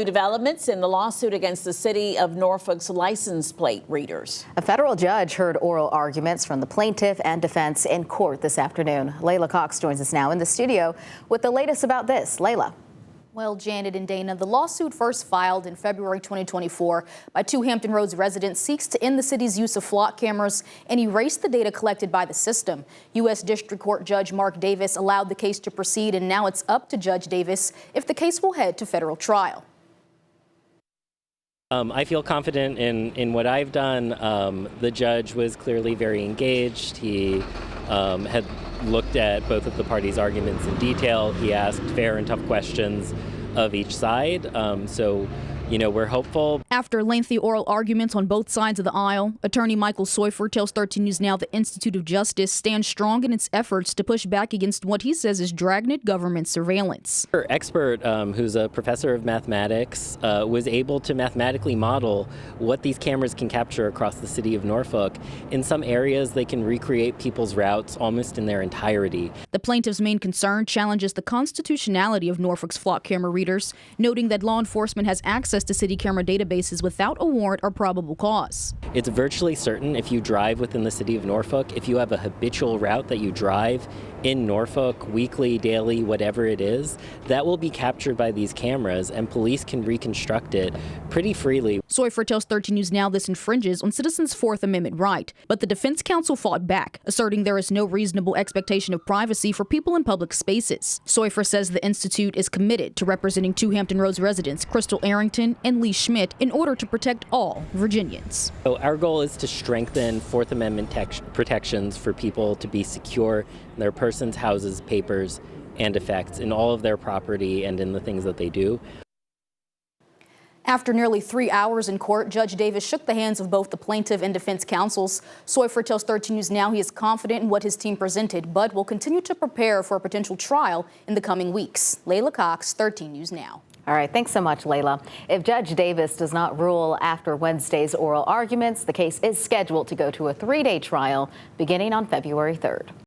New developments in the lawsuit against the city of Norfolk's license plate readers. A federal judge heard oral arguments from the plaintiff and defense in court this afternoon. Layla Cox joins us now in the studio with the latest about this. Layla. Well, Janet and Dana, the lawsuit first filed in February 2024 by two Hampton Roads residents seeks to end the city's use of flock cameras and erase the data collected by the system. U.S. District Court Judge Mark Davis allowed the case to proceed, and now it's up to Judge Davis if the case will head to federal trial. I feel confident in what I've done. The judge was clearly very engaged. He had looked at both of the parties' arguments in detail. He asked fair and tough questions of each side. So, we're hopeful. After lengthy oral arguments on both sides of the aisle, attorney Michael Soifer tells 13 News Now the Institute of Justice stands strong in its efforts to push back against what he says is dragnet government surveillance. Our expert, who's a professor of mathematics, was able to mathematically model what these cameras can capture across the city of Norfolk. In some areas, they can recreate people's routes almost in their entirety. The plaintiff's main concern challenges the constitutionality of Norfolk's flock camera readers, noting that law enforcement has access to city camera databases without a warrant or probable cause. It's virtually certain if you drive within the city of Norfolk, if you have a habitual route that you drive in Norfolk, weekly, daily, whatever it is, that will be captured by these cameras, and police can reconstruct it pretty freely. Soifer tells 13 News Now this infringes on citizens' Fourth Amendment right, but the defense counsel fought back, asserting there is no reasonable expectation of privacy for people in public spaces. Soifer says the Institute is committed to representing two Hampton Roads residents, Crystal Arrington and Lee Schmidt, in order to protect all Virginians. So our goal is to strengthen Fourth Amendment protections for people to be secure in their persons, houses, papers, and effects in all of their property and in the things that they do. After nearly 3 hours in court, Judge Davis shook the hands of both the plaintiff and defense counsels. Soifer tells 13 News Now he is confident in what his team presented, but will continue to prepare for a potential trial in the coming weeks. Layla Cox, 13 News Now. All right, thanks so much, Layla. If Judge Davis does not rule after Wednesday's oral arguments, the case is scheduled to go to a 3-day trial beginning on February 3rd.